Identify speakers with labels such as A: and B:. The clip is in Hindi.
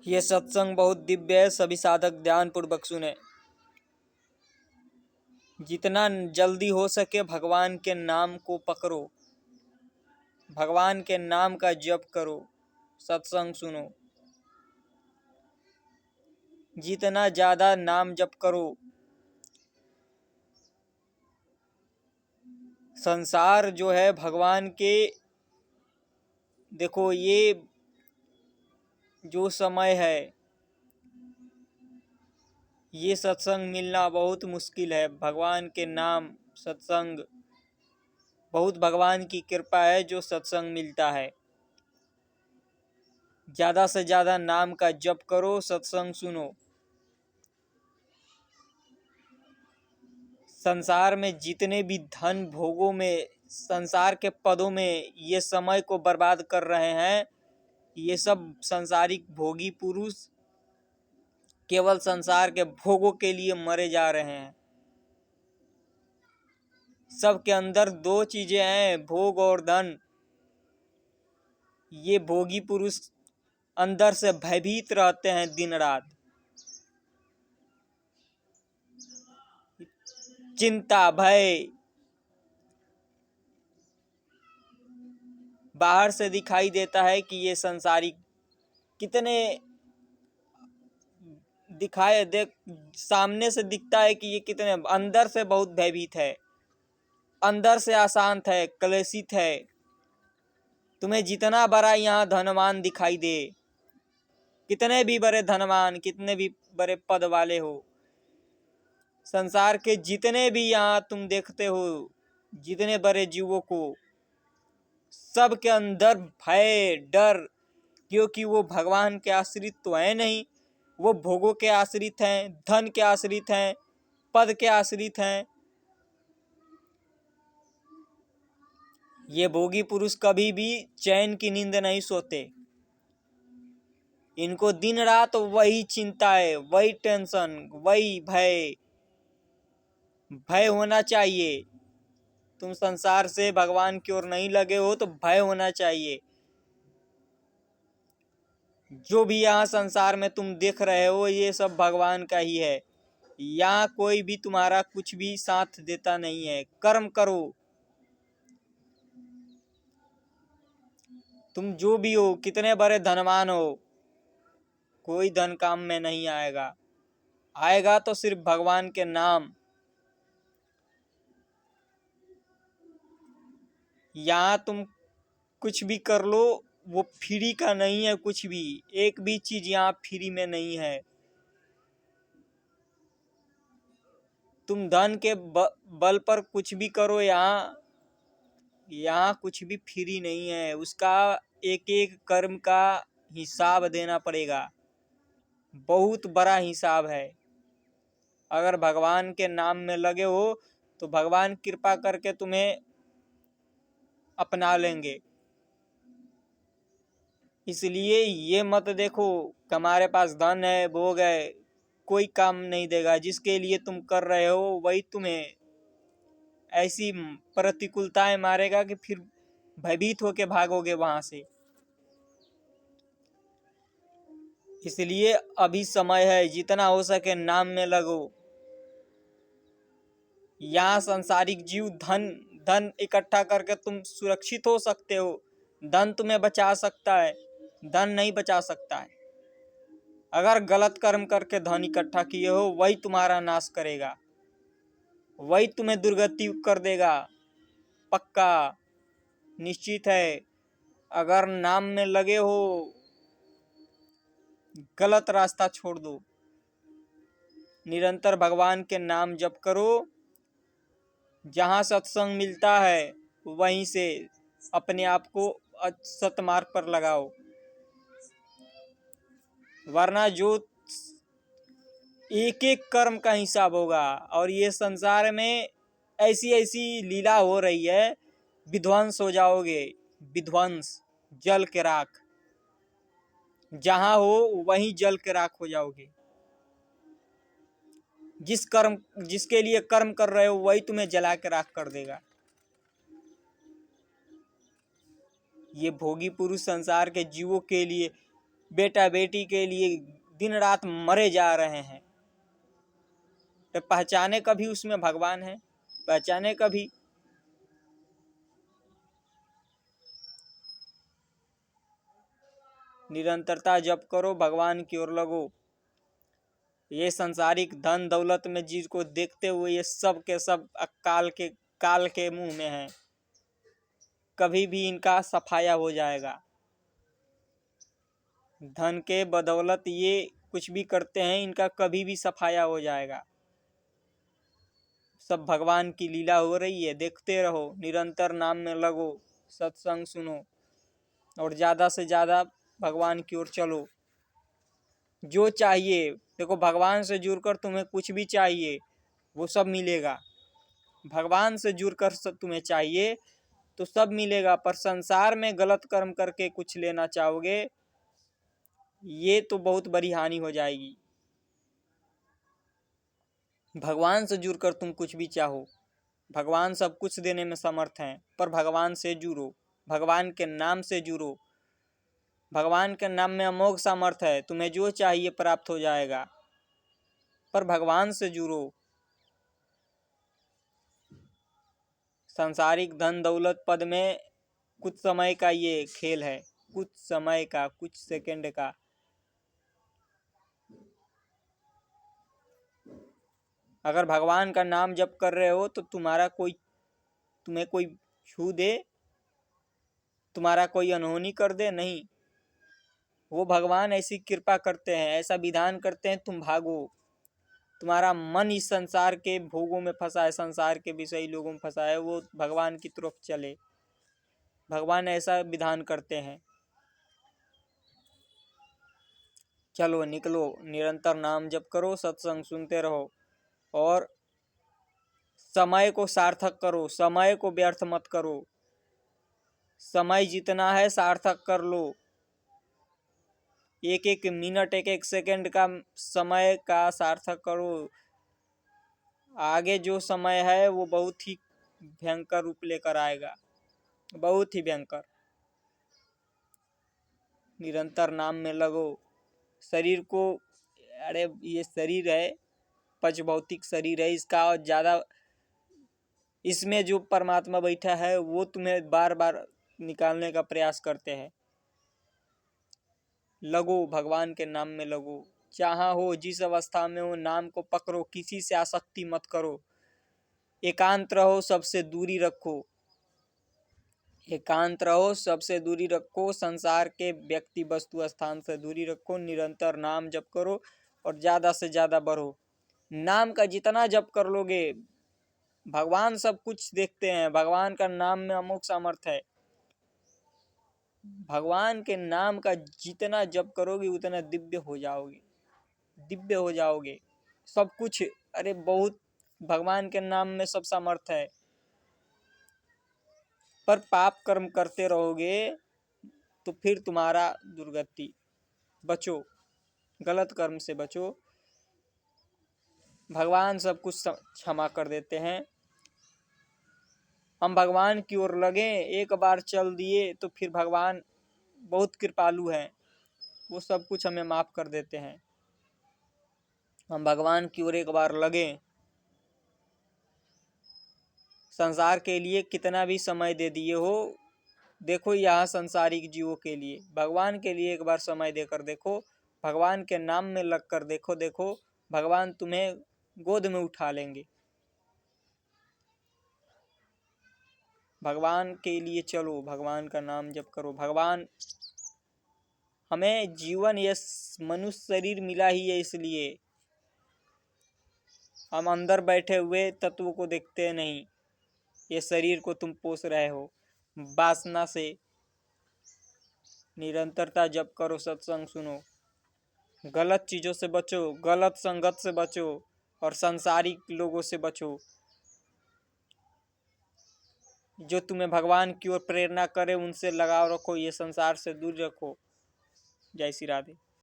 A: ये सत्संग बहुत दिव्य है, सभी साधक ध्यान पूर्वक सुने। जितना जल्दी हो सके भगवान के नाम को पकड़ो, भगवान के नाम का जप करो, सत्संग सुनो। जितना ज्यादा नाम जप करो, संसार जो है भगवान के, देखो ये जो समय है, ये सत्संग मिलना बहुत मुश्किल है। भगवान के नाम सत्संग, बहुत भगवान की कृपा है जो सत्संग मिलता है। ज्यादा से ज्यादा नाम का जप करो, सत्संग सुनो। संसार में जितने भी धन भोगों में, संसार के पदों में ये समय को बर्बाद कर रहे हैं, ये सब संसारिक भोगी पुरुष केवल संसार के भोगों के लिए मरे जा रहे हैं। सबके अंदर दो चीजें हैं, भोग और धन। ये भोगी पुरुष अंदर से भयभीत रहते हैं दिन रात। चिंता, भय बाहर से दिखाई देता है कि ये संसारिक कितने दिखाए देख, सामने से दिखता है कि ये कितने, अंदर से बहुत भयभीत है, अंदर से अशांत है, क्लेशित है। तुम्हें जितना बड़ा यहाँ धनवान दिखाई दे, कितने भी बड़े धनवान, कितने भी बड़े पद वाले हो, संसार के जितने भी यहाँ तुम देखते हो, जितने बड़े जीवों को, सबके अंदर भय, डर, क्योंकि वो भगवान के आश्रित तो है नहीं, वो भोगों के आश्रित हैं, धन के आश्रित हैं, पद के आश्रित हैं। ये भोगी पुरुष कभी भी चैन की नींद नहीं सोते। इनको दिन रात वही चिंता है, वही टेंशन, वही भय। भय होना चाहिए। तुम संसार से भगवान की ओर नहीं लगे हो तो भय होना चाहिए। जो भी यहाँ संसार में तुम देख रहे हो, ये सब भगवान का ही है। यहाँ कोई भी तुम्हारा कुछ भी साथ देता नहीं है। कर्म करो, तुम जो भी हो, कितने बड़े धनवान हो, कोई धन काम में नहीं आएगा। आएगा तो सिर्फ भगवान के नाम। यहाँ तुम कुछ भी कर लो, वो फ्री का नहीं है। कुछ भी, एक भी चीज यहाँ फ्री में नहीं है। तुम धन के बल पर कुछ भी करो, यहाँ कुछ भी फ्री नहीं है। उसका एक एक कर्म का हिसाब देना पड़ेगा, बहुत बड़ा हिसाब है। अगर भगवान के नाम में लगे हो तो भगवान कृपा करके तुम्हें अपना लेंगे। इसलिए ये मत देखो कि हमारे पास धन है, भोग है, कोई काम नहीं देगा। जिसके लिए तुम कर रहे हो वही तुम्हें ऐसी प्रतिकूलताएं मारेगा कि फिर भयभीत होके भागोगे वहां से। इसलिए अभी समय है, जितना हो सके नाम में लगो। यहाँ संसारिक जीव धन धन इकट्ठा करके तुम सुरक्षित हो सकते हो। धन तुम्हें बचा सकता है, धन नहीं बचा सकता है। अगर गलत कर्म करके धन इकट्ठा किए हो, वही तुम्हारा नाश करेगा, वही तुम्हें दुर्गति कर देगा, पक्का निश्चित है। अगर नाम में लगे हो, गलत रास्ता छोड़ दो, निरंतर भगवान के नाम जप करो। जहाँ सत्संग मिलता है वहीं से अपने आप को सतमार्ग पर लगाओ। वरना जो एक एक कर्म का हिसाब होगा। और ये संसार में ऐसी ऐसी लीला हो रही है, विध्वंस हो जाओगे, विध्वंस, जल के राख। जहां हो वहीं जल के राख हो जाओगे। जिसके लिए कर्म कर रहे हो वही तुम्हें जला के राख कर देगा। ये भोगी पुरुष संसार के जीवों के लिए बेटा बेटी के लिए दिन रात मरे जा रहे हैं, तो पहचाने कभी उसमें भगवान है? पहचाने कभी? निरंतरता जप करो, भगवान की ओर लगो। ये संसारिक धन दौलत में जिसको देखते हुए ये सब के सब काल के मुंह में है, कभी भी इनका सफाया हो जाएगा। धन के बदौलत ये कुछ भी करते हैं, इनका कभी भी सफाया हो जाएगा। सब भगवान की लीला हो रही है, देखते रहो, निरंतर नाम में लगो, सत्संग सुनो और ज़्यादा से ज़्यादा भगवान की ओर चलो। जो चाहिए देखो, भगवान से जुड़कर तुम्हें कुछ भी चाहिए वो सब मिलेगा। भगवान से जुड़कर तुम्हें चाहिए तो सब मिलेगा, पर संसार में गलत कर्म करके कुछ लेना चाहोगे, ये तो बहुत बड़ी हानि हो जाएगी। भगवान से जुड़कर तुम कुछ भी चाहो, भगवान सब कुछ देने में समर्थ हैं, पर भगवान से जुड़ो, भगवान के नाम से जुड़ो। भगवान के नाम में अमोघ सामर्थ है, तुम्हें जो चाहिए प्राप्त हो जाएगा, पर भगवान से जुड़ो। सांसारिक धन दौलत पद में कुछ समय का ये खेल है, कुछ समय का, कुछ सेकंड का। अगर भगवान का नाम जप कर रहे हो तो तुम्हें कोई छू दे, तुम्हारा कोई अनहोनी कर दे, नहीं। वो भगवान ऐसी कृपा करते हैं, ऐसा विधान करते हैं, तुम भागो। तुम्हारा मन इस संसार के भोगों में फंसा है, संसार के विषयी लोगों में फंसा है, वो भगवान की तरफ चले। भगवान ऐसा विधान करते हैं। चलो निकलो, निरंतर नाम जप करो, सत्संग सुनते रहो और समय को सार्थक करो, समय को व्यर्थ मत करो। समय जितना है सार्थक कर लो। एक एक मिनट, एक एक सेकंड का समय का सार्थक करो। आगे जो समय है वो बहुत ही भयंकर रूप लेकर आएगा, बहुत ही भयंकर। निरंतर नाम में लगो। शरीर को, अरे ये शरीर है, पंच भौतिक शरीर है, इसका और ज़्यादा, इसमें जो परमात्मा बैठा है वो तुम्हें बार बार निकालने का प्रयास करते हैं। लगो, भगवान के नाम में लगो। जहाँ हो, जिस अवस्था में हो, नाम को पकड़ो, किसी से आसक्ति मत करो। एकांत रहो, सबसे दूरी रखो। एकांत रहो, सबसे दूरी रखो, संसार के व्यक्ति वस्तु स्थान से दूरी रखो। निरंतर नाम जप करो और ज़्यादा से ज़्यादा बढ़ो। नाम का जितना जप कर लोगे, भगवान सब कुछ देखते हैं। भगवान का नाम में अमोघ सामर्थ है। भगवान के नाम का जितना जप करोगे उतना दिव्य हो जाओगे, दिव्य हो जाओगे। सब कुछ, अरे बहुत, भगवान के नाम में सब सामर्थ है। पर पाप कर्म करते रहोगे तो फिर तुम्हारा दुर्गति। बचो, गलत कर्म से बचो। भगवान सब कुछ क्षमा कर देते हैं। हम भगवान की ओर लगे, एक बार चल दिए तो फिर भगवान बहुत कृपालु हैं, वो सब कुछ हमें माफ कर देते हैं। हम भगवान की ओर एक बार लगे, संसार के लिए कितना भी समय दे दिए हो, देखो यहाँ संसारिक जीवों के लिए, भगवान के लिए एक बार समय देकर देखो, भगवान के नाम में लग कर देखो, देखो भगवान तुम्हें गोद में उठा लेंगे। भगवान के लिए चलो, भगवान का नाम जप करो। भगवान हमें जीवन, यह मनुष्य शरीर मिला ही है, इसलिए हम अंदर बैठे हुए तत्व को देखते नहीं। ये शरीर को तुम पोस रहे हो वासना से। निरंतरता जप करो, सत्संग सुनो, गलत चीज़ों से बचो, गलत संगत से बचो और सांसारिक लोगों से बचो, जो तुम्हें भगवान की ओर प्रेरणा करे, उनसे लगाव रखो, ये संसार से दूर रखो। जय श्री राधे।